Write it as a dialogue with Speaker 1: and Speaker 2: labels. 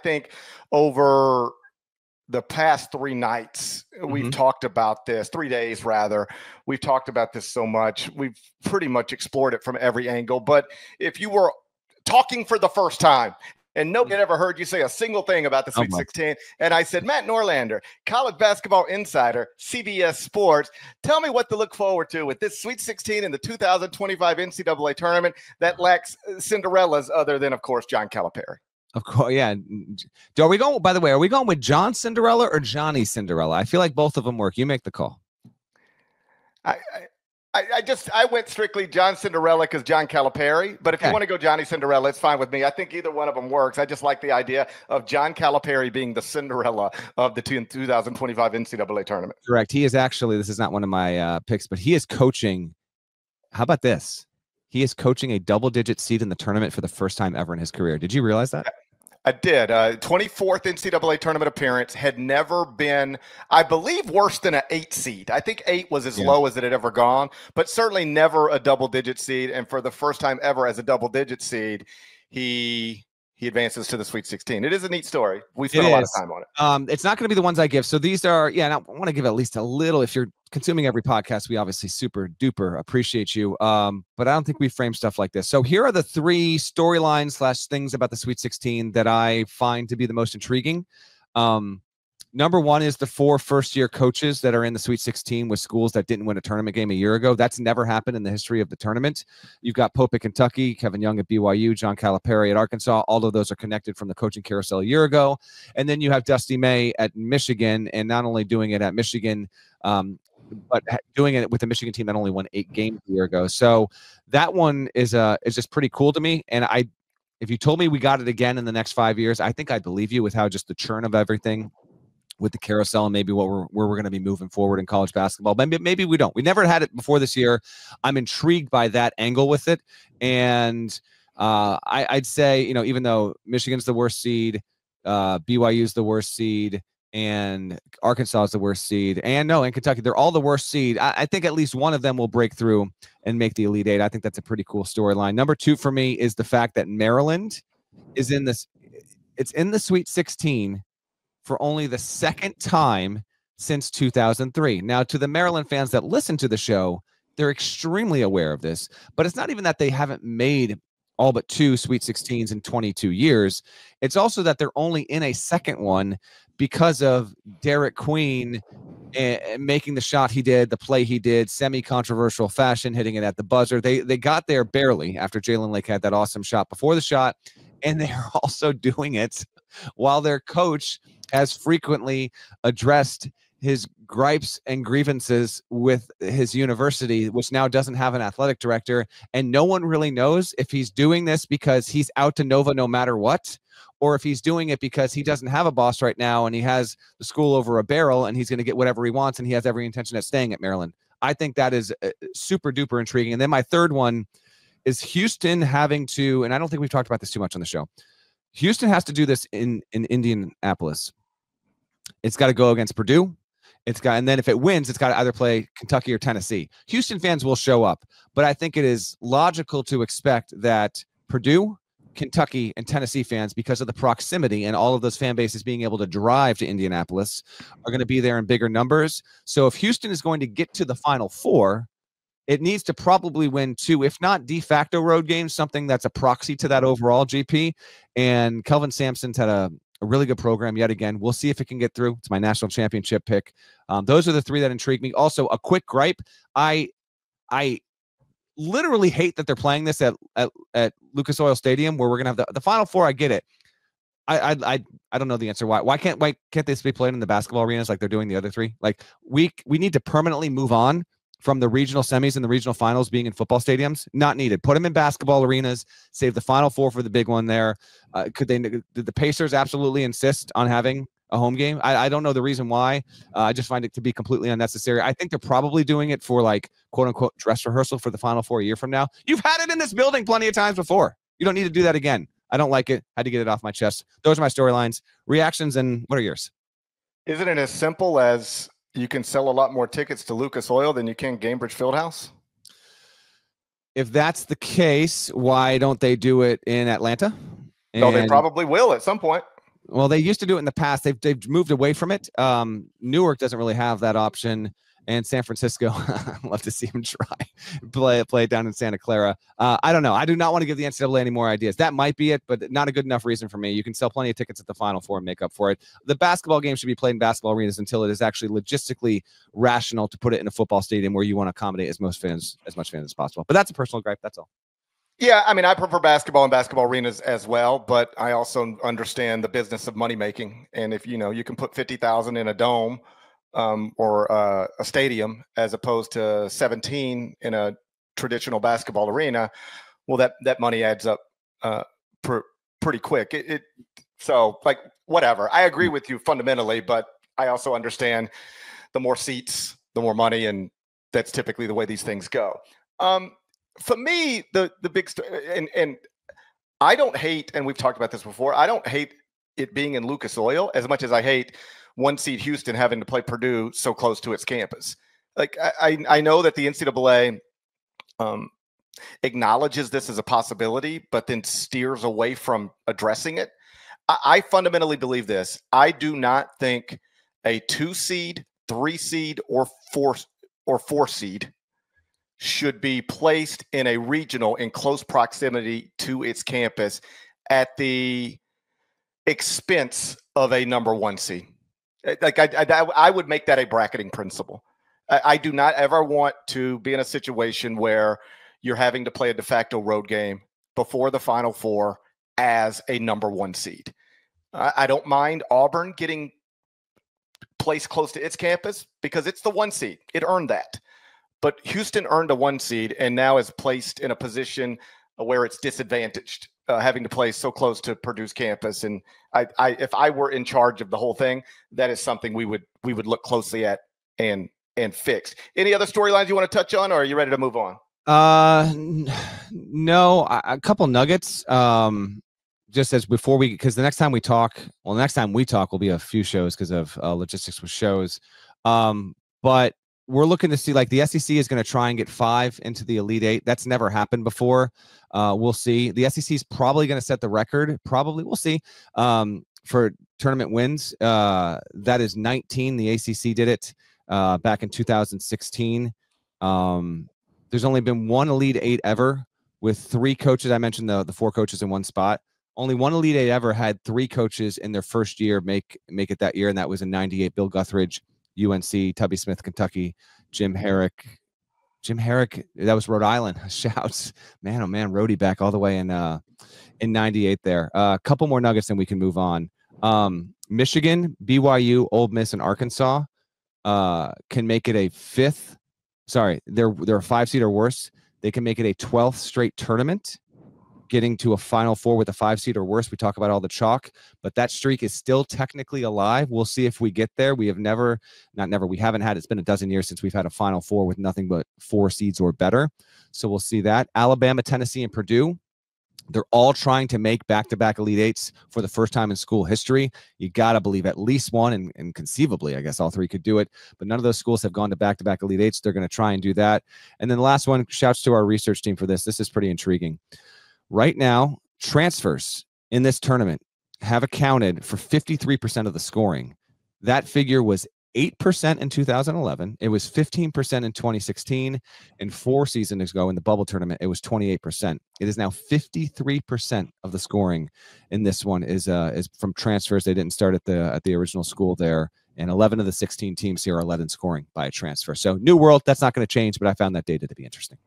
Speaker 1: think over the past 3 nights, we've talked about this, 3 days rather. We've talked about this so much. We've pretty much explored it from every angle. But if you were talking for the first time and nobody had ever heard you say a single thing about the Sweet 16, and I said, Matt Norlander, college basketball insider, CBS Sports, tell me what to look forward to with this Sweet 16 in the 2025 NCAA tournament that lacks Cinderellas other than, of course, John Calipari.
Speaker 2: Of course, yeah. Are we going, by the way, are we going with John Cinderella or Johnny Cinderella? I feel like both of them work. You make the call.
Speaker 1: I went strictly John Cinderella because John Calipari, but if you want to go Johnny Cinderella, it's fine with me. I think either one of them works. I just like the idea of John Calipari being the Cinderella of the 2025 NCAA tournament.
Speaker 2: Correct. He is actually, this is not one of my picks, but he is coaching. How about this? He is coaching a double-digit seed in the tournament for the first time ever in his career. Did you realize that?
Speaker 1: I did. 24th NCAA tournament appearance, had never been, I believe, worse than an 8 seed. I think 8 was as low as it had ever gone, but certainly never a double-digit seed. And for the first time ever as a double-digit seed, he advances to the Sweet 16. It is a neat story. We spent a lot of time on it.
Speaker 2: It's not going to be the ones I give. So these are, and I want to give at least a little. If you're consuming every podcast, we obviously super duper appreciate you. But I don't think we frame stuff like this. So here are the 3 storylines / things about the Sweet 16 that I find to be the most intriguing. Number 1 is the 4 first-year coaches that are in the Sweet 16 with schools that didn't win a tournament game a year ago. That's never happened in the history of the tournament. You've got Pope at Kentucky, Kevin Young at BYU, John Calipari at Arkansas. All of those are connected from the coaching carousel a year ago. And then you have Dusty May at Michigan, and not only doing it at Michigan, but doing it with the Michigan team that only won 8 games a year ago. So that one is just pretty cool to me. And if you told me we got it again in the next 5 years, I think I'd believe you with how just the churn of everything with the carousel and maybe where we're going to be moving forward in college basketball. Maybe we don't. We never had it before this year. I'm intrigued by that angle with it. And I'd say, even though Michigan's the worst seed, BYU's the worst seed, and Arkansas is the worst seed, and Kentucky, they're all the worst seed. I think at least one of them will break through and make the Elite Eight. I think that's a pretty cool storyline. Number 2 for me is the fact that Maryland is in this. It's in the Sweet 16 for only the 2nd time since 2003. Now, to the Maryland fans that listen to the show, they're extremely aware of this, but it's not even that they haven't made all but 2 Sweet 16s in 22 years. It's also that they're only in a second one because of Derek Queen making the shot he did, the play he did, semi-controversial fashion, hitting it at the buzzer. They got there barely after Jalen Lake had that awesome shot before the shot, and they're also doing it while their coach has frequently addressed his gripes and grievances with his university, which now doesn't have an athletic director. And no one really knows if he's doing this because he's out to Nova no matter what, or if he's doing it because he doesn't have a boss right now and he has the school over a barrel and he's going to get whatever he wants and he has every intention of staying at Maryland. I think that is super duper intriguing. And then my third one is Houston having to, and I don't think we've talked about this too much on the show. Houston has to do this in Indianapolis. It's got to go against Purdue. And then if it wins, it's got to either play Kentucky or Tennessee. Houston fans will show up, but I think it is logical to expect that Purdue, Kentucky, and Tennessee fans, because of the proximity and all of those fan bases being able to drive to Indianapolis, are going to be there in bigger numbers. So if Houston is going to get to the Final Four, it needs to probably win 2, if not de facto road games, something that's a proxy to that overall GP. And Kelvin Sampson's had a really good program yet again. We'll see if it can get through. It's my national championship pick. Those are the 3 that intrigue me. Also, a quick gripe. I literally hate that they're playing this at Lucas Oil Stadium, where we're gonna have the Final Four. I get it. I don't know the answer. Why can't this be played in the basketball arenas like they're doing the other 3? Like we need to permanently move on from the regional semis and the regional finals being in football stadiums. Not needed. Put them in basketball arenas. Save the Final Four for the big one there. Did the Pacers absolutely insist on having a home game? I don't know the reason why. I just find it to be completely unnecessary. I think they're probably doing it for like quote unquote dress rehearsal for the Final Four a year from now. You've had it in this building plenty of times before. You don't need to do that again. I don't like it. Had to get it off my chest. Those are my storylines, reactions, and what are yours?
Speaker 1: Isn't it as simple as you can sell a lot more tickets to Lucas Oil than you can Gainbridge Fieldhouse?
Speaker 2: If that's the case, why don't they do it in Atlanta?
Speaker 1: No, they probably will at some point.
Speaker 2: Well, they used to do it in the past. They've moved away from it. Newark doesn't really have that option, and San Francisco, I'd love to see them try play it down in Santa Clara. I don't know. I do not want to give the NCAA any more ideas. That might be it, but not a good enough reason for me. You can sell plenty of tickets at the Final Four and make up for it. The basketball game should be played in basketball arenas until it is actually logistically rational to put it in a football stadium where you want to accommodate as much fans as possible. But that's a personal gripe. That's all.
Speaker 1: Yeah, I mean, I prefer basketball and basketball arenas as well, but I also understand the business of money making. And if you can put 50,000 in a dome or a stadium as opposed to 17 in a traditional basketball arena, well, that money adds up pretty quick. So like whatever. I agree with you fundamentally, but I also understand the more seats, the more money, and that's typically the way these things go. For me, the big story, and I don't hate, and we've talked about this before, I don't hate it being in Lucas Oil as much as I hate 1 seed Houston having to play Purdue so close to its campus. Like I know that the NCAA acknowledges this as a possibility, but then steers away from addressing it. I fundamentally believe this. I do not think a 2 seed, 3 seed, or 4 seed should be placed in a regional in close proximity to its campus at the expense of a number 1 seed. Like I would make that a bracketing principle. I do not ever want to be in a situation where you're having to play a de facto road game before the Final Four as a number 1 seed. I don't mind Auburn getting placed close to its campus because it's the 1 seed. It earned that. But Houston earned a 1 seed and now is placed in a position where it's disadvantaged, having to play so close to Purdue's campus. And if I were in charge of the whole thing, that is something we would look closely at and fix. Any other storylines you want to touch on, or are you ready to move on?
Speaker 2: No, a couple nuggets. Just as before because the next time we talk will be a few shows because of logistics with shows. But we're looking to see, like, the SEC is going to try and get 5 into the Elite 8. That's never happened before. We'll see. The SEC is probably going to set the record. Probably. We'll see. For tournament wins, that is 19. The ACC did it back in 2016. There's only been 1 Elite 8 ever with 3 coaches. I mentioned the 4 coaches in one spot. Only 1 Elite 8 ever had 3 coaches in their first year make it that year, and that was in '98. Bill Guthridge, UNC, Tubby Smith, Kentucky, Jim Herrick, that was Rhode Island. Shouts, man, oh man, Rhodey back all the way in '98 there. A couple more nuggets and we can move on. Michigan, BYU, Ole Miss, and Arkansas can make it a 5th. Sorry, they're a 5 seed or worse. They can make it a 12th straight tournament, getting to a Final Four with a 5 seed or worse. We talk about all the chalk, but that streak is still technically alive. We'll see if we get there. We have we haven't had, it's been a dozen years since we've had a Final Four with nothing but 4 seeds or better. So we'll see that. Alabama, Tennessee, and Purdue, they're all trying to make back-to-back Elite 8s for the first time in school history. You got to believe at least one, and conceivably, I guess all 3 could do it. But none of those schools have gone to back-to-back Elite 8s. They're going to try and do that. And then the last one, shouts to our research team for this. This is pretty intriguing. Right now, transfers in this tournament have accounted for 53% of the scoring. That figure was 8% in 2011. It was 15% in 2016. And 4 seasons ago in the bubble tournament, it was 28%. It is now 53% of the scoring in this one is from transfers. They didn't start at the original school there. And 11 of the 16 teams here are led in scoring by a transfer. So new world, that's not going to change, but I found that data to be interesting.